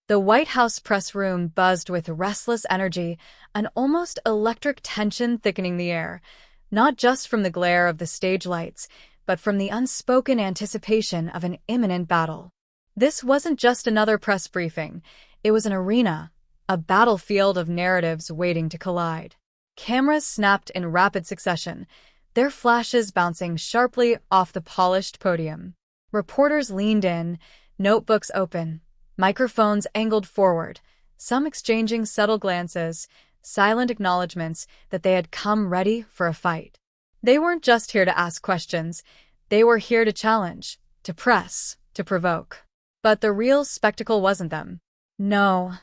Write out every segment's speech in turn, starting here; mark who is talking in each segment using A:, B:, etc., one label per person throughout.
A: The White House press room buzzed with restless energy, an almost electric tension thickening the air, not just from the glare of the stage lights, but from the unspoken anticipation of an imminent battle. This wasn't just another press briefing. It was an arena, a battlefield of narratives waiting to collide. Cameras snapped in rapid succession, their flashes bouncing sharply off the polished podium. Reporters leaned in, notebooks open, microphones angled forward, some exchanging subtle glances, silent acknowledgments that they had come ready for a fight. They weren't just here to ask questions. They were here to challenge, to press, to provoke. But the real spectacle wasn't them. No.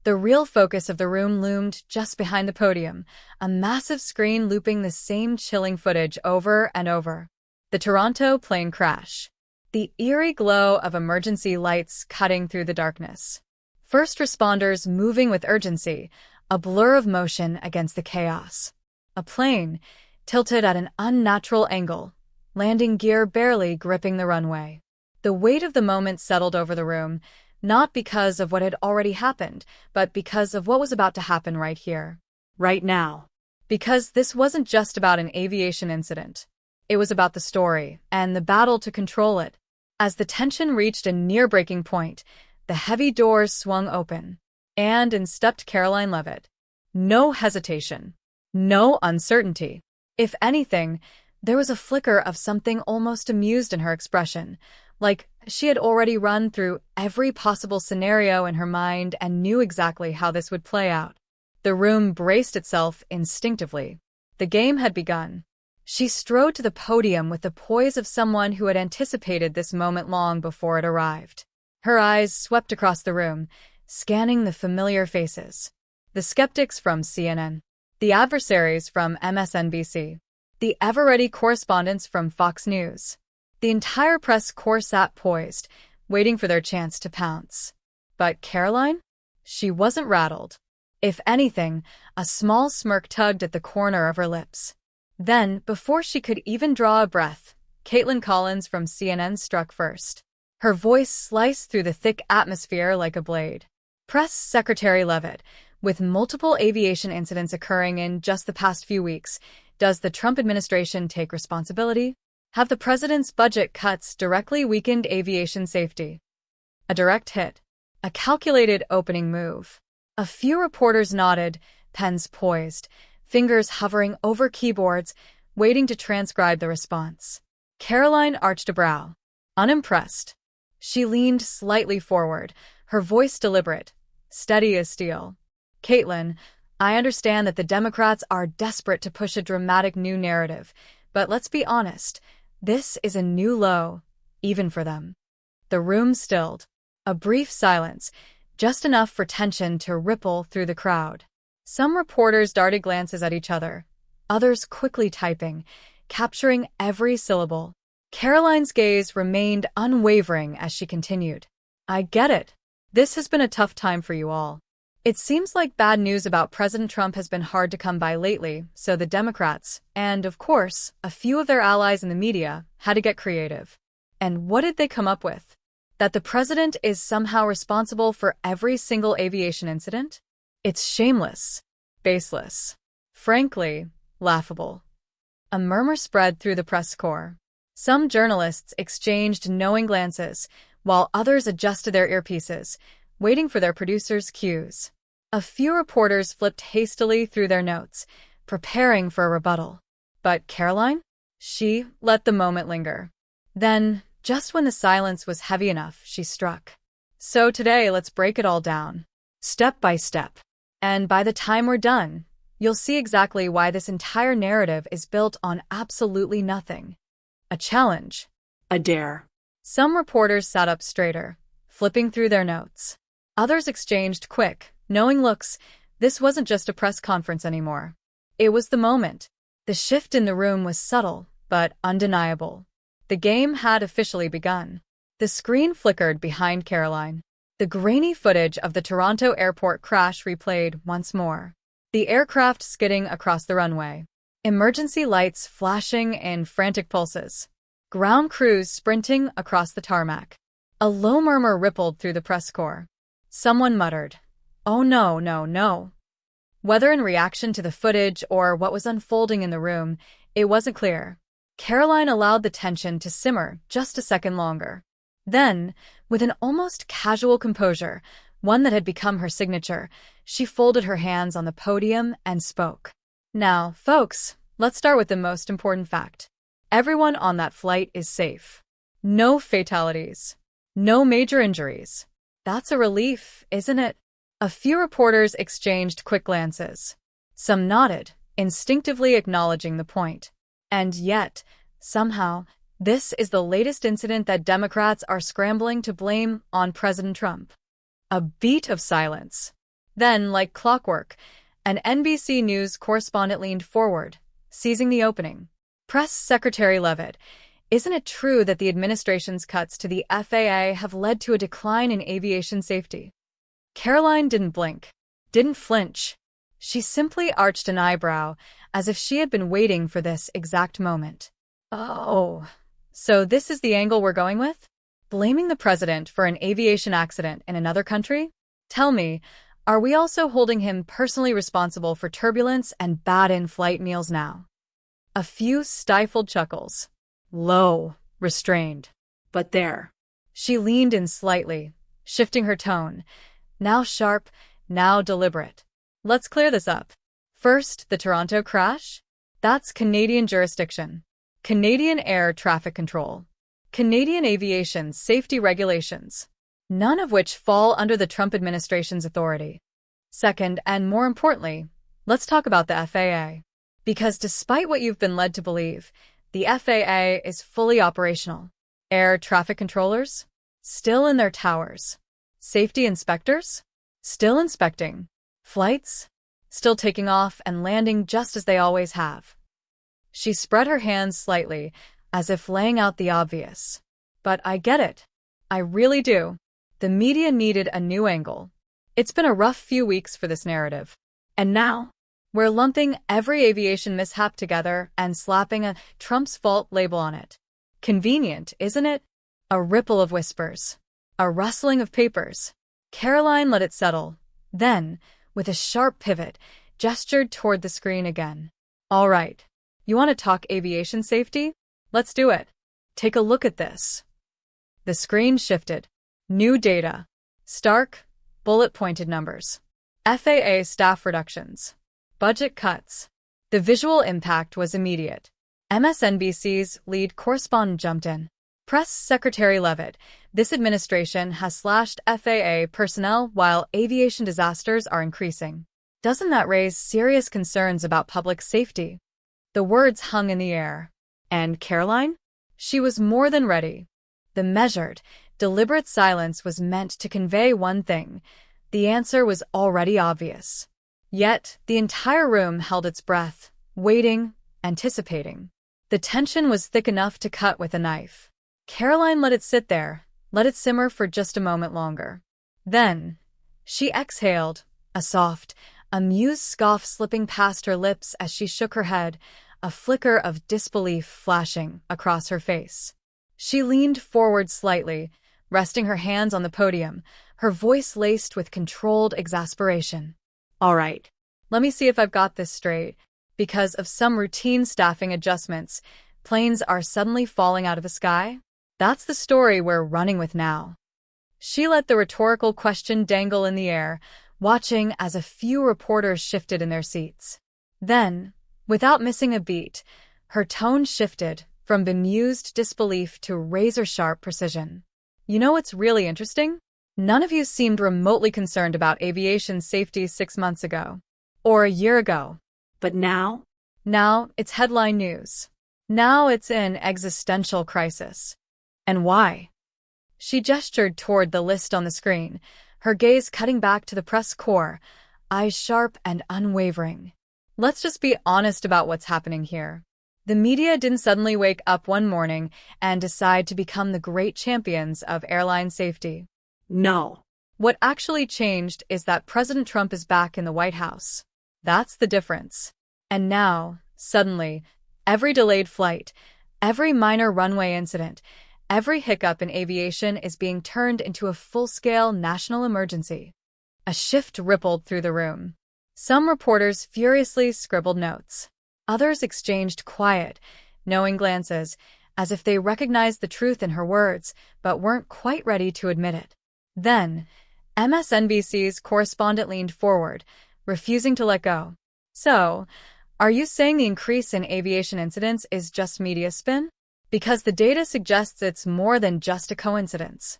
A: The real focus of the room loomed just behind the podium, a massive screen looping the same chilling footage over and over. The Toronto plane crash. The eerie glow of emergency lights cutting through the darkness. First responders moving with urgency, a blur of motion against the chaos. A plane, tilted at an unnatural angle, landing gear barely gripping the runway. The weight of the moment settled over the room, not because of what had already happened, but because of what was about to happen right here, right now. Because this wasn't just about an aviation incident. It was about the story and the battle to control it. As the tension reached a near breaking point, the heavy doors swung open, and in stepped Caroline Leavitt. No hesitation. No uncertainty. If anything, there was a flicker of something almost amused in her expression, like she had already run through every possible scenario in her mind and knew exactly how this would play out. The room braced itself instinctively. The game had begun. She strode to the podium with the poise of someone who had anticipated this moment long before it arrived. Her eyes swept across the room, scanning the familiar faces. The skeptics from CNN, the adversaries from MSNBC, the ever-ready correspondents from Fox News. The entire press corps sat poised, waiting for their chance to pounce. But Caroline? She wasn't rattled. If anything, a small smirk tugged at the corner of her lips. Then, before she could even draw a breath, Caitlin Collins from CNN struck first. Her voice sliced through the thick atmosphere like a blade. Press Secretary Leavitt, with multiple aviation incidents occurring in just the past few weeks, does the Trump administration take responsibility? Have the president's budget cuts directly weakened aviation safety? A direct hit. A calculated opening move. A few reporters nodded, pens poised, fingers hovering over keyboards, waiting to transcribe the response. Caroline arched a brow. Unimpressed. She leaned slightly forward, her voice deliberate, steady as steel. Caitlin, I understand that the Democrats are desperate to push a dramatic new narrative, but let's be honest, this is a new low, even for them. The room stilled. A brief silence, just enough for tension to ripple through the crowd. Some reporters darted glances at each other, others quickly typing, capturing every syllable. Caroline's gaze remained unwavering as she continued. I get it. This has been a tough time for you all. It seems like bad news about President Trump has been hard to come by lately, so the Democrats, and of course, a few of their allies in the media, had to get creative. And what did they come up with? That the president is somehow responsible for every single aviation incident? It's shameless, baseless, frankly, laughable. A murmur spread through the press corps. Some journalists exchanged knowing glances, while others adjusted their earpieces, waiting for their producers' cues. A few reporters flipped hastily through their notes, preparing for a rebuttal. But Caroline? She let the moment linger. Then, just when the silence was heavy enough, she struck. So today, let's break it all down, step by step. And by the time we're done, you'll see exactly why this entire narrative is built on absolutely nothing. A challenge. A dare. Some reporters sat up straighter, flipping through their notes. Others exchanged quick, knowing looks. This wasn't just a press conference anymore. It was the moment. The shift in the room was subtle, but undeniable. The game had officially begun. The screen flickered behind Caroline. The grainy footage of the Toronto airport crash replayed once more. The aircraft skidding across the runway. Emergency lights flashing in frantic pulses. Ground crews sprinting across the tarmac. A low murmur rippled through the press corps. Someone muttered, "Oh no, no, no." Whether in reaction to the footage or what was unfolding in the room, it wasn't clear. Caroline allowed the tension to simmer just a second longer. Then, with an almost casual composure, one that had become her signature, she folded her hands on the podium and spoke. "Now, folks, let's start with the most important fact. Everyone on that flight is safe. No fatalities. No major injuries. That's a relief, isn't it?" A few reporters exchanged quick glances. Some nodded, instinctively acknowledging the point. And yet, somehow, this is the latest incident that Democrats are scrambling to blame on President Trump. A beat of silence. Then, like clockwork, an NBC News correspondent leaned forward, seizing the opening. Press Secretary Leavitt, isn't it true that the administration's cuts to the FAA have led to a decline in aviation safety? Caroline didn't blink, didn't flinch. She simply arched an eyebrow, as if she had been waiting for this exact moment. "Oh, so this is the angle we're going with? Blaming the president for an aviation accident in another country? Tell me, are we also holding him personally responsible for turbulence and bad in-flight meals now?" A few stifled chuckles. Low, restrained. But there. She leaned in slightly, shifting her tone. Now sharp, now deliberate. "Let's clear this up. First, the Toronto crash? That's Canadian jurisdiction. Canadian air traffic control. Canadian aviation safety regulations. None of which fall under the Trump administration's authority. Second, and more importantly, let's talk about the FAA. Because despite what you've been led to believe, the FAA is fully operational. Air traffic controllers? Still in their towers. Safety inspectors? Still inspecting. Flights? Still taking off and landing just as they always have." She spread her hands slightly, as if laying out the obvious. "But I get it. I really do. The media needed a new angle. It's been a rough few weeks for this narrative. And now, we're lumping every aviation mishap together and slapping a Trump's fault label on it. Convenient, isn't it?" A ripple of whispers. A rustling of papers. Caroline let it settle. Then, with a sharp pivot, gestured toward the screen again. "All right. You want to talk aviation safety? Let's do it. Take a look at this." The screen shifted. New data. Stark, bullet-pointed numbers. FAA staff reductions. Budget cuts. The visual impact was immediate. MSNBC's lead correspondent jumped in. "Press Secretary Leavitt, this administration has slashed FAA personnel while aviation disasters are increasing. Doesn't that raise serious concerns about public safety?" The words hung in the air. And Caroline? She was more than ready. The measured, deliberate silence was meant to convey one thing. The answer was already obvious. Yet, the entire room held its breath, waiting, anticipating. The tension was thick enough to cut with a knife. Caroline let it sit there, let it simmer for just a moment longer. Then, she exhaled, a soft, amused scoff slipping past her lips as she shook her head, a flicker of disbelief flashing across her face. She leaned forward slightly, resting her hands on the podium, her voice laced with controlled exasperation. "All right, let me see if I've got this straight. Because of some routine staffing adjustments, planes are suddenly falling out of the sky? That's the story we're running with now." She let the rhetorical question dangle in the air, watching as a few reporters shifted in their seats. Then, without missing a beat, her tone shifted from bemused disbelief to razor-sharp precision. "You know what's really interesting? None of you seemed remotely concerned about aviation safety 6 months ago. Or a year ago. But now? Now it's headline news. Now it's an existential crisis. And why?" She gestured toward the list on the screen, her gaze cutting back to the press corps, eyes sharp and unwavering. "Let's just be honest about what's happening here. The media didn't suddenly wake up one morning and decide to become the great champions of airline safety. No. What actually changed is that President Trump is back in the White House. That's the difference. And now, suddenly, every delayed flight, every minor runway incident, Every hiccup in aviation is being turned into a full-scale national emergency. A shift rippled through the room. Some reporters furiously scribbled notes. Others exchanged quiet, knowing glances, as if they recognized the truth in her words, but weren't quite ready to admit it. Then, MSNBC's correspondent leaned forward, refusing to let go. So, are you saying the increase in aviation incidents is just media spin? Because the data suggests it's more than just a coincidence.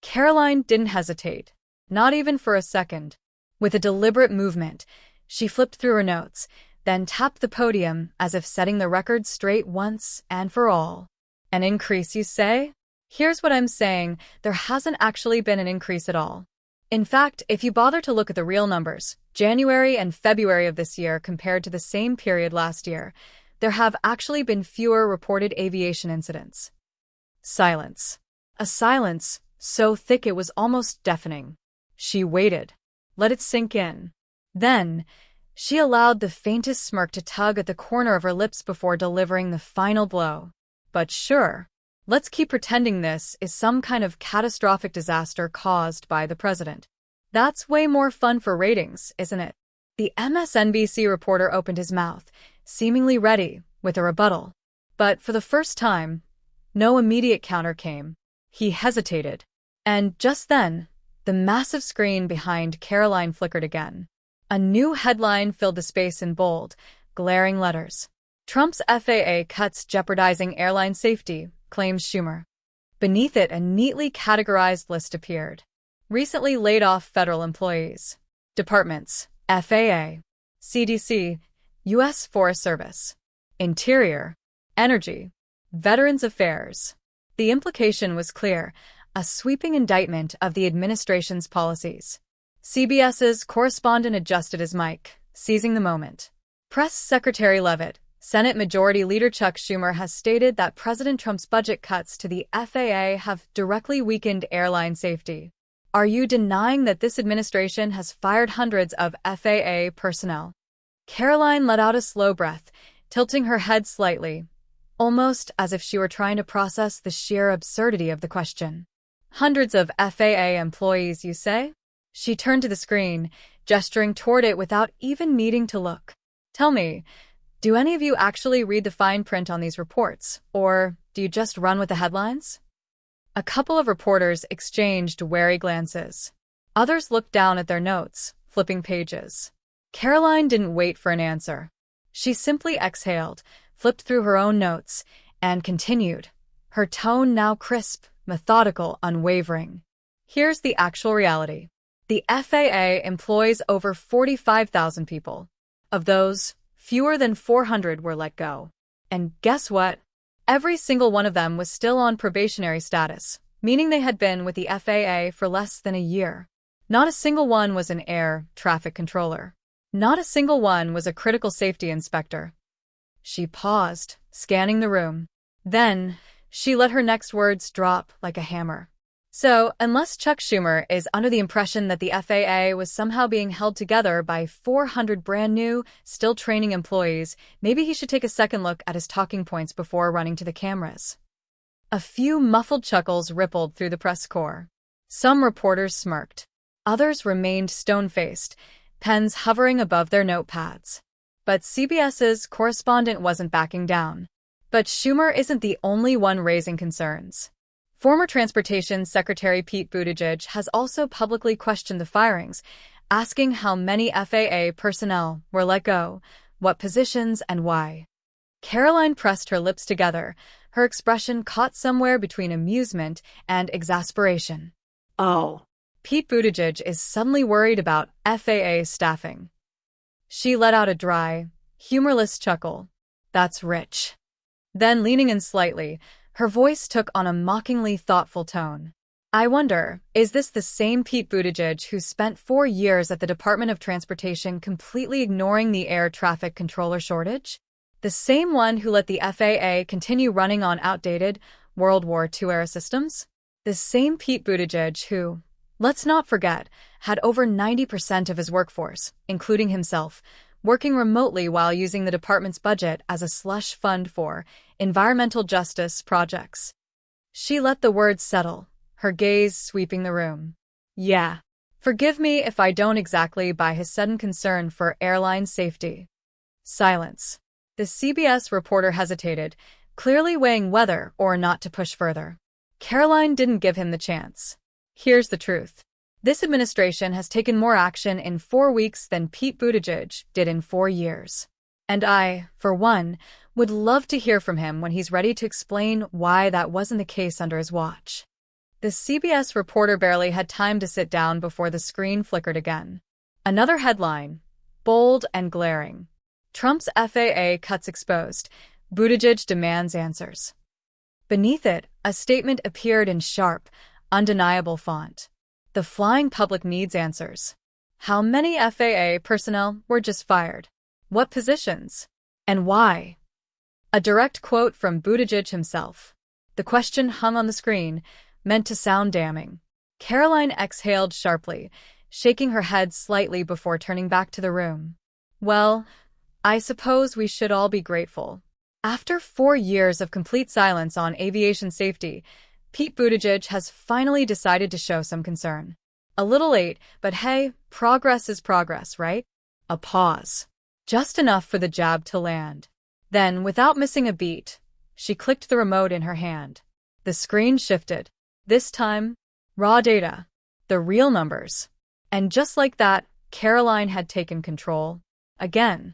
A: Caroline didn't hesitate, not even for a second. With a deliberate movement, she flipped through her notes, then tapped the podium as if setting the record straight once and for all. An increase, you say? Here's what I'm saying, there hasn't actually been an increase at all. In fact, if you bother to look at the real numbers, January and February of this year compared to the same period last year, there have actually been fewer reported aviation incidents. Silence. A silence so thick it was almost deafening. She waited. Let it sink in. Then, she allowed the faintest smirk to tug at the corner of her lips before delivering the final blow. But sure, let's keep pretending this is some kind of catastrophic disaster caused by the president. That's way more fun for ratings, isn't it? The MSNBC reporter opened his mouth, seemingly ready, with a rebuttal. But for the first time, no immediate counter came. He hesitated. And just then, the massive screen behind Caroline flickered again. A new headline filled the space in bold, glaring letters. Trump's FAA cuts jeopardizing airline safety, claims Schumer. Beneath it, a neatly categorized list appeared. Recently laid off federal employees. Departments: FAA, CDC, U.S. Forest Service, Interior, Energy, Veterans Affairs. The implication was clear, a sweeping indictment of the administration's policies. CBS's correspondent adjusted his mic, seizing the moment. Press Secretary Leavitt, Senate Majority Leader Chuck Schumer has stated that President Trump's budget cuts to the FAA have directly weakened airline safety. Are you denying that this administration has fired hundreds of FAA personnel? Caroline let out a slow breath, tilting her head slightly, almost as if she were trying to process the sheer absurdity of the question. Hundreds of FAA employees, you say? She turned to the screen, gesturing toward it without even needing to look. Tell me, do any of you actually read the fine print on these reports, or do you just run with the headlines? A couple of reporters exchanged wary glances. Others looked down at their notes, flipping pages. Caroline didn't wait for an answer. She simply exhaled, flipped through her own notes, and continued, her tone now crisp, methodical, unwavering. Here's the actual reality. The FAA employs over 45,000 people. Of those, fewer than 400 were let go. And guess what? Every single one of them was still on probationary status, meaning they had been with the FAA for less than a year. Not a single one was an air traffic controller. Not a single one was a critical safety inspector. She paused, scanning the room. Then, she let her next words drop like a hammer. So, unless Chuck Schumer is under the impression that the FAA was somehow being held together by 400 brand new, still training employees, maybe he should take a second look at his talking points before running to the cameras. A few muffled chuckles rippled through the press corps. Some reporters smirked. Others remained stone-faced, pens hovering above their notepads. But CBS's correspondent wasn't backing down. But Schumer isn't the only one raising concerns. Former Transportation Secretary Pete Buttigieg has also publicly questioned the firings, asking how many FAA personnel were let go, what positions, and why. Caroline pressed her lips together, her expression caught somewhere between amusement and exasperation. Oh, Pete Buttigieg is suddenly worried about FAA staffing. She let out a dry, humorless chuckle. That's rich. Then, leaning in slightly, her voice took on a mockingly thoughtful tone. I wonder, is this the same Pete Buttigieg who spent 4 years at the Department of Transportation completely ignoring the air traffic controller shortage? The same one who let the FAA continue running on outdated World War II-era systems? The same Pete Buttigieg who, let's not forget, had over 90% of his workforce, including himself, working remotely while using the department's budget as a slush fund for environmental justice projects. She let the words settle, her gaze sweeping the room. Yeah. Forgive me if I don't exactly buy his sudden concern for airline safety. Silence. The CBS reporter hesitated, clearly weighing whether or not to push further. Caroline didn't give him the chance. Here's the truth. This administration has taken more action in 4 weeks than Pete Buttigieg did in 4 years. And I, for one, would love to hear from him when he's ready to explain why that wasn't the case under his watch. The CBS reporter barely had time to sit down before the screen flickered again. Another headline, bold and glaring. Trump's FAA cuts exposed. Buttigieg demands answers. Beneath it, a statement appeared in sharp, undeniable font. The flying public needs answers. How many FAA personnel were just fired? What positions? And why? A direct quote from Buttigieg himself. The question hung on the screen, meant to sound damning. Caroline exhaled sharply, shaking her head slightly before turning back to the room. Well, I suppose we should all be grateful. After 4 years of complete silence on aviation safety, Pete Buttigieg has finally decided to show some concern. A little late, but hey, progress is progress, right? A pause. Just enough for the jab to land. Then, without missing a beat, she clicked the remote in her hand. The screen shifted. This time, raw data. The real numbers. And just like that, Caroline had taken control. Again.